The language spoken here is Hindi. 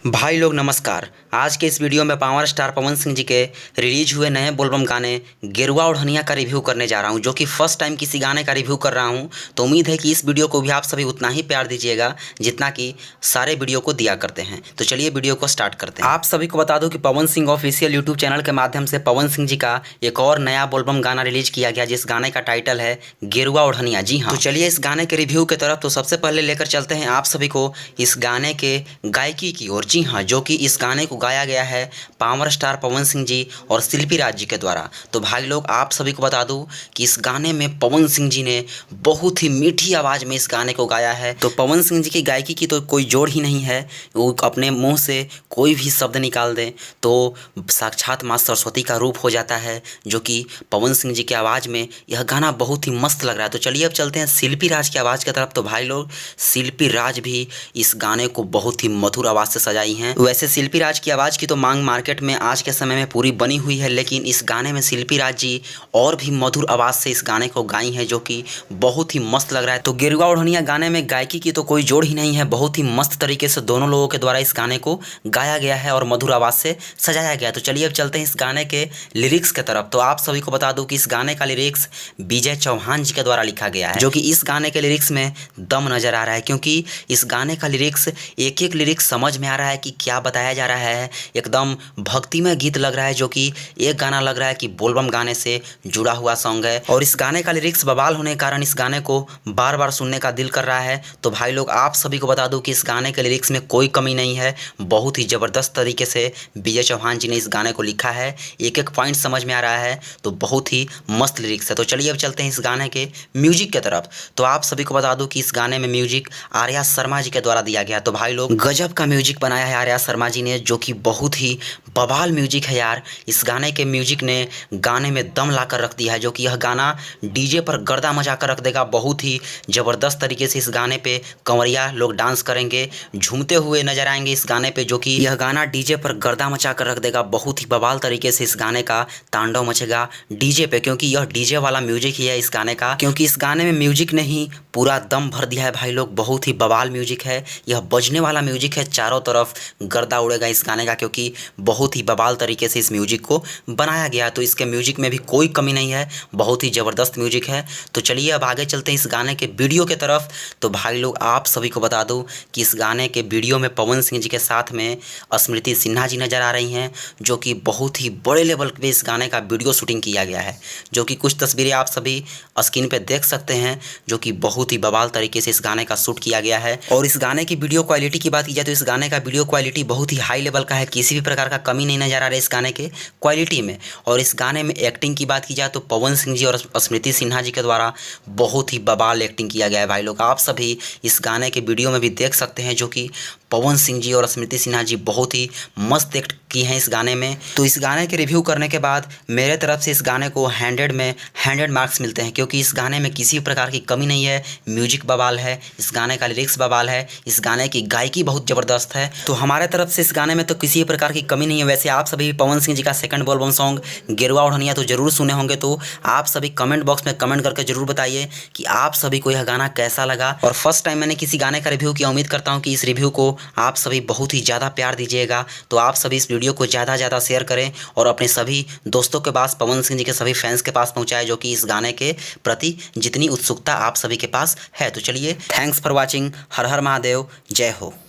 भाई लोग नमस्कार। आज के इस वीडियो में पावर स्टार पवन सिंह जी के रिलीज हुए नए बोलबम गाने गेरुआ ओढ़निया का रिव्यू करने जा रहा हूं, जो कि फर्स्ट टाइम किसी गाने का रिव्यू कर रहा हूं। तो उम्मीद है कि इस वीडियो को भी आप सभी उतना ही प्यार दीजिएगा जितना कि सारे वीडियो को दिया करते हैं। तो चलिए वीडियो को स्टार्ट करते हैं। आप सभी को बता दूं कि Pawan Singh official YouTube channel के माध्यम से पवन सिंह जी का एक और नया बोलबम गाना रिलीज किया गया, जिस गाने का टाइटल है गेरुआ ओढ़निया। जी हाँ, तो चलिए इस गाने के रिव्यू की तरफ। तो सबसे पहले लेकर चलते हैं आप सभी को इस गाने के गायकी की ओर। जी हाँ, जो कि इस गाने को गाया गया है पावर स्टार पवन सिंह जी और शिल्पी राज जी के द्वारा। तो भाई लोग आप सभी को बता दूं कि इस गाने में पवन सिंह जी ने बहुत ही मीठी आवाज़ में इस गाने को गाया है। तो पवन सिंह जी की गायकी की तो कोई जोड़ ही नहीं है। वो अपने मुंह से कोई भी शब्द निकाल दें तो साक्षात माँ सरस्वती का रूप हो जाता है, जो कि पवन सिंह जी की आवाज़ में यह गाना बहुत ही मस्त लग रहा है। तो चलिए अब चलते हैं शिल्पी राज की आवाज़ की तरफ। तो भाई लोग शिल्पी राज भी इस गाने को बहुत ही मधुर आवाज़ से सजाई हैं। वैसे शिल्पी राज की आवाज़ की तो मांग मार्केट में आज के समय में पूरी बनी हुई है, लेकिन इस गाने में शिल्पी राज जी और भी मधुर आवाज़ से इस गाने को गाई हैं, जो कि बहुत ही मस्त लग रहा है। तो गेरुआ ओढ़निया गाने में गायकी की तो कोई जोड़ ही नहीं है। बहुत ही मस्त तरीके से दोनों लोगों के द्वारा इस गाने को गाया गया है और मधुर आवाज़ से सजाया गया। तो चलिए अब चलते हैं इस गाने के लिरिक्स की तरफ। तो आप सभी को बता दूं कि इस गाने का लिरिक्स विजय चौहान जी के द्वारा लिखा गया है, जो कि इस गाने के लिरिक्स में दम नज़र आ रहा है, क्योंकि इस गाने का लिरिक्स एक एक लिरिक्स समझ में आ रहा है कि क्या बताया जा रहा है। एकदम भक्तिमय गीत लग रहा है, जो कि एक गाना लग रहा है कि बोलबम गाने से जुड़ा हुआ सॉन्ग है। और इस गाने का लिरिक्स बवाल होने के कारण इस गाने को बार बार सुनने का दिल कर रहा है। तो भाई लोग आप सभी को बता दूं कि इस गाने के लिरिक्स में कोई कमी नहीं है। बहुत ही ज़बरदस्त तरीके से विजय चौहान जी ने इस गाने को लिखा है। एक एक पॉइंट समझ में आ रहा है, तो बहुत ही मस्त लिरिक्स है। तो चलिए अब चलते हैं इस गाने के म्यूजिक की तरफ। तो आप सभी को बता दूं कि इस गाने में म्यूजिक आर्या शर्मा जी के द्वारा दिया गया। तो भाई लोग गजब का म्यूजिक बनाया है आर्या शर्मा जी ने, जो कि बहुत ही बवाल म्यूजिक है यार। इस गाने के म्यूजिक ने गाने में दम ला कर रख दिया है, जो कि यह गाना डीजे पर गर्दा मचा कर रख देगा। बहुत ही ज़बरदस्त तरीके से इस गाने पे कंवरिया लोग डांस करेंगे, झूमते हुए नजर आएंगे इस गाने पे, जो कि यह गाना डीजे पर गर्दा मचा कर रख देगा। बहुत ही बवाल तरीके से इस गाने का तांडव मचेगा डीजे पे, क्योंकि यह डीजे वाला म्यूजिक ही है इस गाने का। क्योंकि इस गाने में म्यूजिक ने ही पूरा दम भर दिया है भाई लोग। बहुत ही बवाल म्यूजिक है, यह बजने वाला म्यूजिक है। चारों तरफ गर्दा उड़ेगा इस गाने का, क्योंकि बहुत ही बवाल तरीके से इस म्यूजिक को बनाया गया। तो इसके म्यूजिक में भी कोई कमी नहीं है, बहुत ही ज़बरदस्त म्यूजिक है। तो चलिए अब आगे चलते हैं इस गाने के वीडियो की तरफ। तो भाई लोग आप सभी को बता दूं कि इस गाने के वीडियो में पवन सिंह जी के साथ में स्मृति सिन्हा जी नज़र आ रही हैं, जो कि बहुत ही बड़े लेवल पे इस गाने का वीडियो शूटिंग किया गया है, जो कि कुछ तस्वीरें आप सभी स्क्रीन पे देख सकते हैं, जो कि बहुत ही बवाल तरीके से इस गाने का शूट किया गया है। और इस गाने की वीडियो क्वालिटी की बात की जाए तो इस गाने का वीडियो क्वालिटी बहुत ही हाई लेवल का है। किसी भी प्रकार का कमी नहीं नज़र आ रहा है इस गाने के क्वालिटी में। और इस गाने में एक्टिंग की बात की जाए तो पवन सिंह जी और स्मृति सिन्हा जी के द्वारा बहुत ही बवाल एक्टिंग किया गया है भाई लोग। आप सभी इस गाने के वीडियो में भी देख सकते हैं, जो कि पवन सिंह जी और स्मृति सिन्हा जी बहुत ही मस्त एक्ट की हैं इस गाने में। तो इस गाने के रिव्यू करने के बाद मेरे तरफ से इस गाने को 100 में 100 मार्क्स मिलते हैं, क्योंकि इस गाने में किसी प्रकार की कमी नहीं है। म्यूजिक बवाल है, इस गाने का लिरिक्स बवाल है, इस गाने की गायकी बहुत ज़बरदस्त है। तो हमारे तरफ से इस गाने में तो किसी प्रकार की कमी नहीं है। वैसे आप सभी पवन सिंह जी का सेकंड बोलबम सॉन्ग गेरुआ ओढ़निया तो जरूर सुने होंगे, तो आप सभी कमेंट बॉक्स में कमेंट करके जरूर बताइए कि आप सभी को यह गाना कैसा लगा। और फर्स्ट टाइम मैंने किसी गाने का रिव्यू किया, उम्मीद करता हूँ कि इस रिव्यू को आप सभी बहुत ही ज़्यादा प्यार दीजिएगा। तो आप सभी इस वीडियो को ज़्यादा ज़्यादा शेयर करें और अपने सभी दोस्तों के पास, पवन सिंह जी के सभी फैंस के पास पहुँचाएं, जो कि इस गाने के प्रति जितनी उत्सुकता आप सभी के पास है। तो चलिए, थैंक्स फॉर वॉचिंग। हर हर महादेव, जय हो।